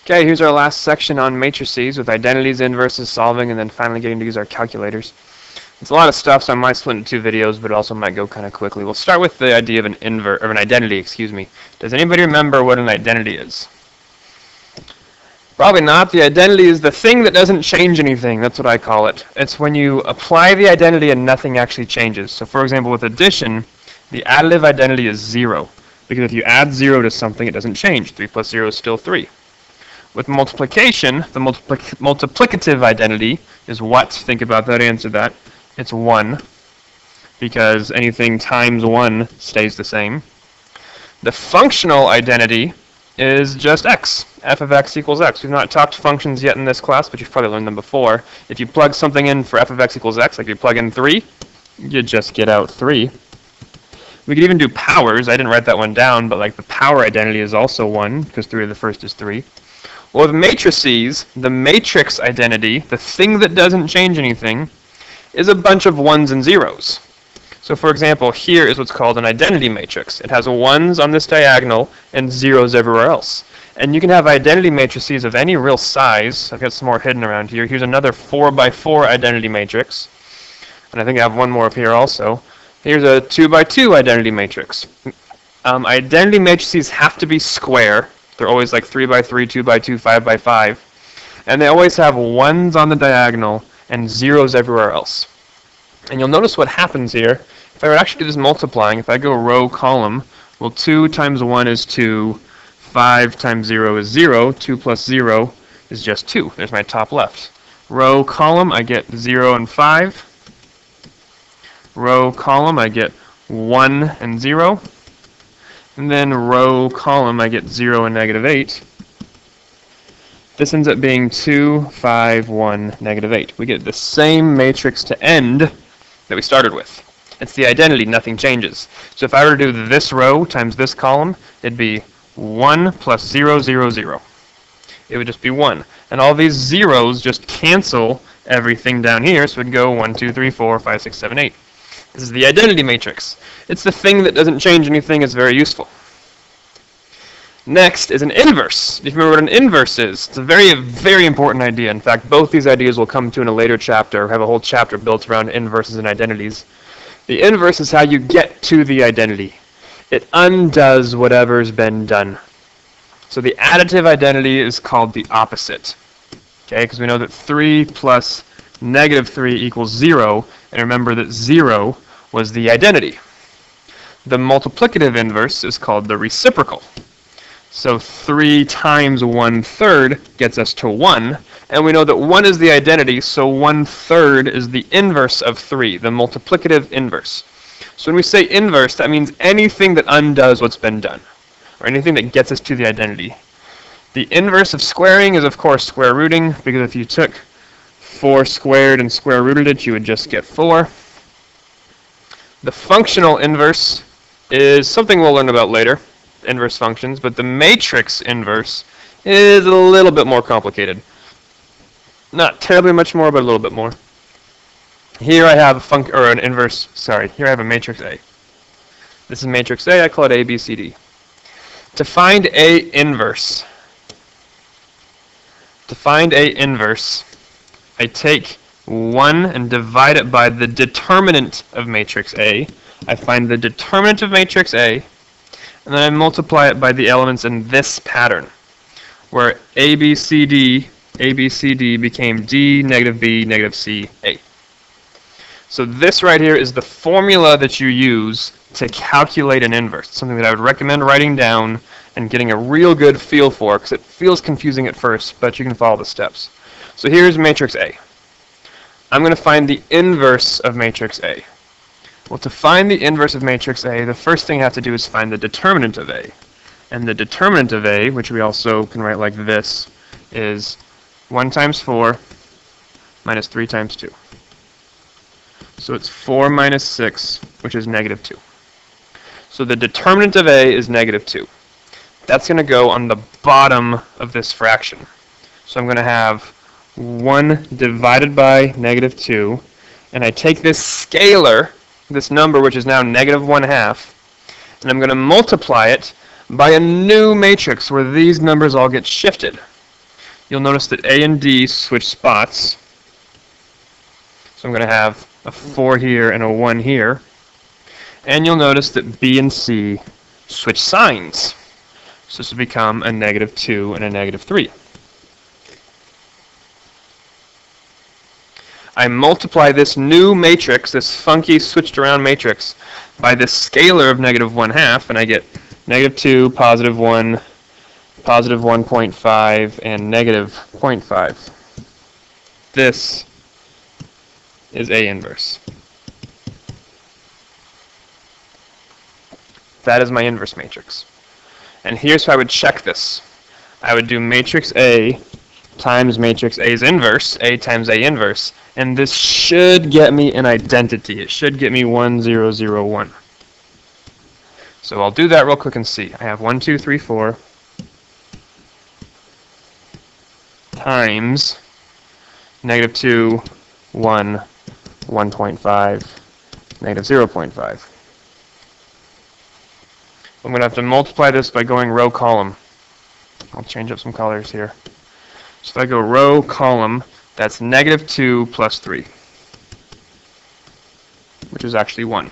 Okay, here's our last section on matrices with identities, inverses, solving, and then finally getting to use our calculators. It's a lot of stuff, so I might split into 2 videos, but it also might go kind of quickly. We'll start with the idea of an identity, excuse me. Does anybody remember what an identity is? Probably not. The identity is the thing that doesn't change anything. That's what I call it. It's when you apply the identity and nothing actually changes. So for example, with addition, the additive identity is 0. Because if you add 0 to something, it doesn't change. 3 plus 0 is still 3. With multiplication, the multiplicative identity is what? Think about that, answer that. It's 1, because anything times 1 stays the same. The functional identity is just x. F of x equals x. We've not talked functions yet in this class, but you've probably learned them before. If you plug something in for f of x equals x, like you plug in 3, you just get out 3. We could even do powers. I didn't write that one down, but like the power identity is also 1, because 3 to the first is 3. Well, with matrices, the matrix identity, the thing that doesn't change anything, is a bunch of 1s and 0s. So for example, here is what's called an identity matrix. It has 1s on this diagonal and 0s everywhere else. And you can have identity matrices of any real size. I've got some more hidden around here. Here's another 4x4 identity matrix. And I think I have one more up here also. Here's a 2x2 identity matrix. Identity matrices have to be square. They're always like 3x3, 2x2, 5x5. And they always have 1s on the diagonal and 0s everywhere else. And you'll notice what happens here. If I were to actually do this multiplying, if I go row, column, well, 2 times 1 is 2, 5 times 0 is 0, 2 plus 0 is just 2. There's my top left. Row, column, I get 0 and 5. Row, column, I get 1 and 0. And then row, column, I get 0 and negative 8. This ends up being 2, 5, 1, negative 8. We get the same matrix to end that we started with. It's the identity, nothing changes. So if I were to do this row times this column, it'd be 1 plus 0, 0, 0. It would just be 1. And all these zeros just cancel everything down here, so it'd go 1, 2, 3, 4, 5, 6, 7, 8. This is the identity matrix. It's the thing that doesn't change anything. It's very useful. Next is an inverse. If you remember what an inverse is, it's a very, very important idea. In fact, both these ideas will come to in a later chapter. We have a whole chapter built around inverses and identities. The inverse is how you get to the identity. It undoes whatever's been done. So the additive identity is called the opposite. Okay, because we know that 3 plus negative 3 equals 0, and remember that 0 was the identity. The multiplicative inverse is called the reciprocal. So 3 times 1/3 gets us to 1, and we know that 1 is the identity, so 1/3 is the inverse of 3, the multiplicative inverse. So when we say inverse, that means anything that undoes what's been done, or anything that gets us to the identity. The inverse of squaring is, of course, square rooting, because if you took 4 squared and square rooted it, you would just get 4. The functional inverse is something we'll learn about later, inverse functions, but the matrix inverse is a little bit more complicated. Not terribly much more, but a little bit more. Here I have here I have a matrix A. This is matrix A, I call it A, B, C, D. To find A inverse, I take 1 and divide it by the determinant of matrix A. I find the determinant of matrix A, and then I multiply it by the elements in this pattern, where A, B, C, D became D, negative B, negative C, A. So this right here is the formula that you use to calculate an inverse. It's something that I would recommend writing down and getting a real good feel for, because it feels confusing at first, but you can follow the steps. So here's matrix A. I'm going to find the inverse of matrix A. Well, to find the inverse of matrix A, the first thing I have to do is find the determinant of A. And the determinant of A, which we also can write like this, is 1 times 4 minus 3 times 2. So it's 4 minus 6, which is negative 2. So the determinant of A is negative 2. That's going to go on the bottom of this fraction. So I'm going to have 1 divided by negative 2, and I take this scalar, this number which is now negative 1/2, and I'm going to multiply it by a new matrix where these numbers all get shifted. you'll notice that A and D switch spots. So I'm going to have a 4 here and a 1 here. And you'll notice that B and C switch signs. So this will become a -2 and a -3. I multiply this new matrix, this funky switched around matrix, by this scalar of -1/2, and I get -2, +1, +1.5, and -0.5. This is A inverse. That is my inverse matrix. And here's how I would check this. I would do matrix A times matrix A's inverse, A times A inverse, and this should get me an identity. It should get me 1, 0, 0, 1. So I'll do that real quick and see. I have 1, 2, 3, 4 times -2, 1, 1.5, -0.5. I'm going to have to multiply this by going row column. I'll change up some colors here. So if I go row column, that's -2 plus 3, which is actually 1.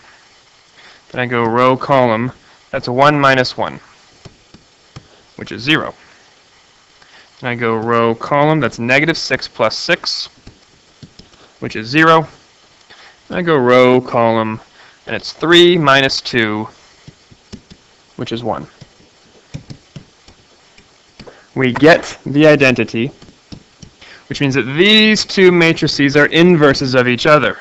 Then I go row column, that's 1 minus 1, which is 0. Then I go row column, that's -6 plus 6, which is 0. Then I go row column, and it's 3 minus 2, which is 1. We get the identity, which means that these two matrices are inverses of each other.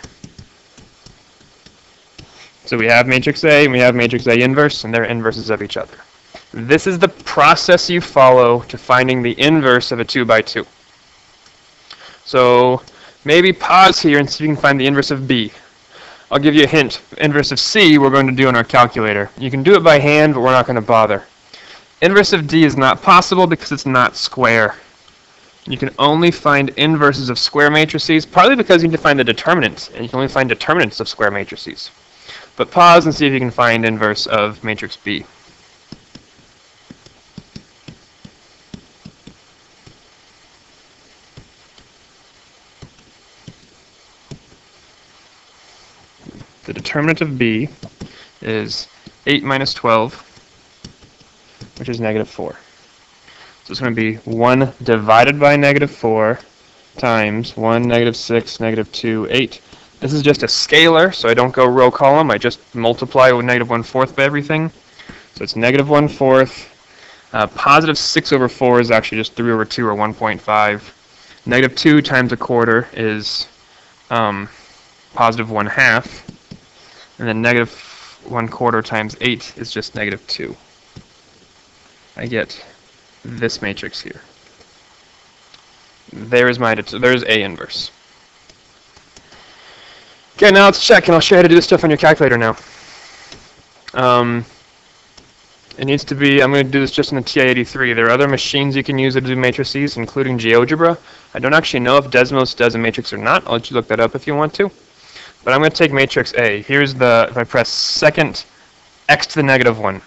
So we have matrix A and we have matrix A inverse, and they're inverses of each other. This is the process you follow to finding the inverse of a 2 by 2. So maybe pause here and see if you can find the inverse of B. I'll give you a hint. Inverse of C we're going to do on our calculator. You can do it by hand, but we're not going to bother. Inverse of D is not possible because it's not square. You can only find inverses of square matrices, partly because you need to find the determinant, and you can only find determinants of square matrices. But pause and see if you can find inverse of matrix B. The determinant of B is 8 minus 12, which is -4. So it's going to be 1 divided by -4 times 1, -6, -2, 8. This is just a scalar, so I don't go row column. I just multiply with -1/4 by everything. So it's -1/4. Positive 6 over 4 is actually just 3 over 2, or 1.5. -2 times 1/4 is positive 1/2. And then -1/4 times 8 is just -2. I get this matrix here. There's A inverse. Okay, now let's check, and I'll show you how to do this stuff on your calculator now. It needs to be, I'm going to do this just in the TI-83. There are other machines you can use to do matrices, including GeoGebra. I don't actually know if Desmos does a matrix or not. I'll let you look that up if you want to. But I'm going to take matrix A. Here's if I press second x to the -1,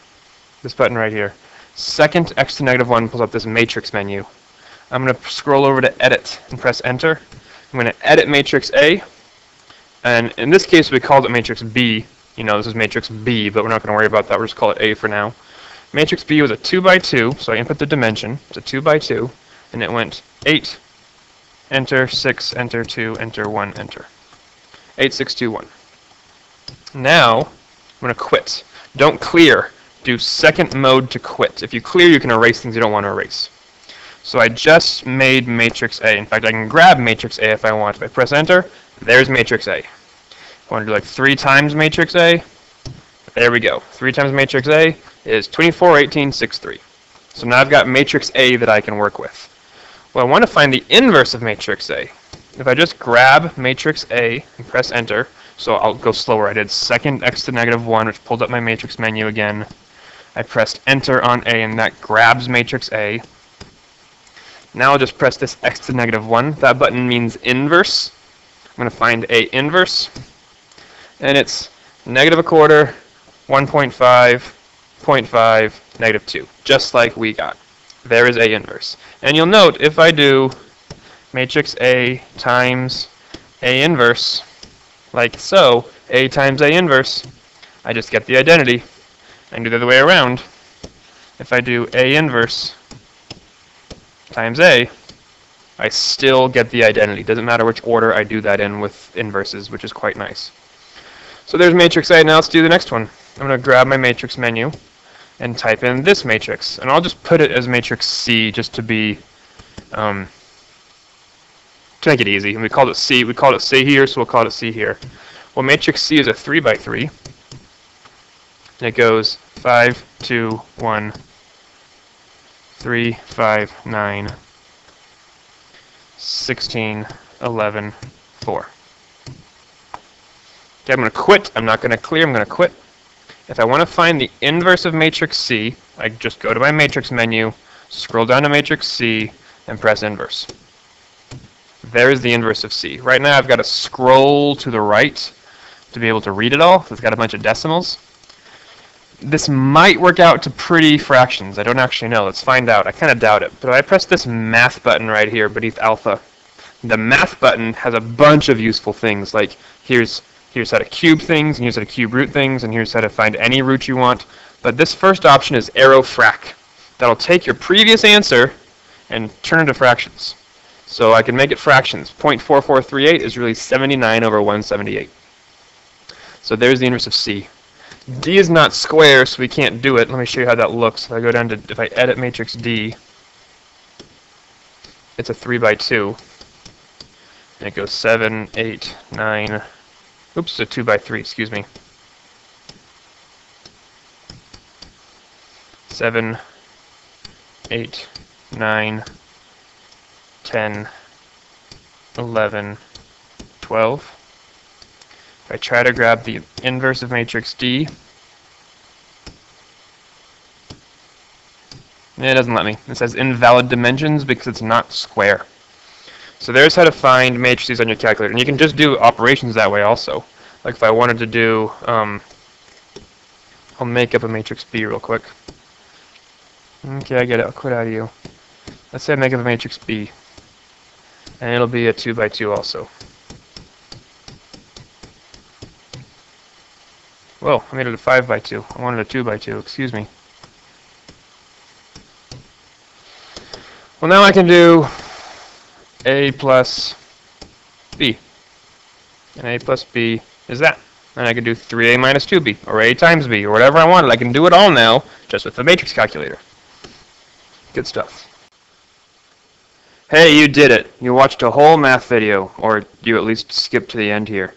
this button right here. Second x to the -1 pulls up this matrix menu. I'm going to scroll over to edit and press enter. I'm going to edit matrix A. And in this case, we called it matrix B. You know, this is matrix B, but we're not going to worry about that. We'll just call it A for now. Matrix B was a 2 by 2, so I input the dimension. It's a 2 by 2, and it went 8, enter, 6, enter, 2, enter, 1, enter. 8, 6, 2, 1. Now, I'm going to quit. Don't clear. Do second mode to quit. If you clear, you can erase things you don't want to erase. So I just made matrix A. In fact, I can grab matrix A if I want. If I press enter, there's matrix A. If I want to do like 3 times matrix A, there we go. 3 times matrix A is 24, 18, 6, 3. So now I've got matrix A that I can work with. Well, I want to find the inverse of matrix A. If I just grab matrix A and press enter, so I'll go slower. I did second x to -1, which pulled up my matrix menu again. I pressed enter on A, and that grabs matrix A. Now I'll just press this x to -1. That button means inverse. I'm going to find A inverse. And it's -1/4, 1.5, 0.5, -2, just like we got. There is A inverse. And you'll note if I do matrix A times A inverse, like so, A times A inverse, I just get the identity. I can do the other way around. If I do A inverse times A, I still get the identity. Doesn't matter which order I do that in with inverses, which is quite nice. So there's matrix A. Now let's do the next one. I'm going to grab my matrix menu and type in this matrix. And I'll just put it as matrix C just to be, to make it easy. And we called it C. We called it C here, so we'll call it C here. Well, matrix C is a 3 by 3. And it goes 5, 2, 1, 3, 5, 9, 16, 11, 4. Okay, I'm going to quit. I'm not going to clear. I'm going to quit. If I want to find the inverse of matrix C, I just go to my matrix menu, scroll down to matrix C, and press inverse. There's the inverse of C. Right now I've got to scroll to the right to be able to read it all. It's got a bunch of decimals. This might work out to pretty fractions. I don't actually know. Let's find out. I kind of doubt it. But if I press this math button right here beneath alpha, the math button has a bunch of useful things. Like here's how to cube things, and here's how to cube root things, and here's how to find any root you want. But this first option is arrow frac. That'll take your previous answer and turn it into fractions. So I can make it fractions. 0.4438 is really 79 over 178. So there's the inverse of C. D is not square, so we can't do it. Let me show you how that looks. If I go down to, if I edit matrix D, it's a 3 by 2. And it goes 7, 8, 9, oops, a 2 by 3, excuse me. 7, 8, 9, 10, 11, 12. If I try to grab the inverse of matrix D, it doesn't let me. It says invalid dimensions because it's not square. So there's how to find matrices on your calculator. And you can just do operations that way also. Like if I wanted to do, I'll make up a matrix B real quick. Okay, I get it. I'll quit out of you. Let's say I make up a matrix B. And it'll be a 2 by 2 also. Whoa, I made it a 5 by 2. I wanted a 2 by 2, excuse me. Well, now I can do A plus B. And A plus B is that. And I can do 3A minus 2B, or A times B, or whatever I wanted. I can do it all now, just with the matrix calculator. Good stuff. Hey, you did it. You watched a whole math video, or you at least skipped to the end here.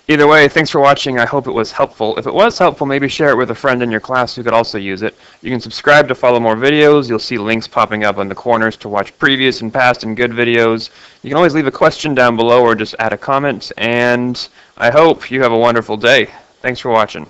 Either way, thanks for watching. I hope it was helpful. If it was helpful, maybe share it with a friend in your class who could also use it. You can subscribe to follow more videos. You'll see links popping up on the corners to watch previous and past and good videos. You can always leave a question down below or just add a comment. And I hope you have a wonderful day. Thanks for watching.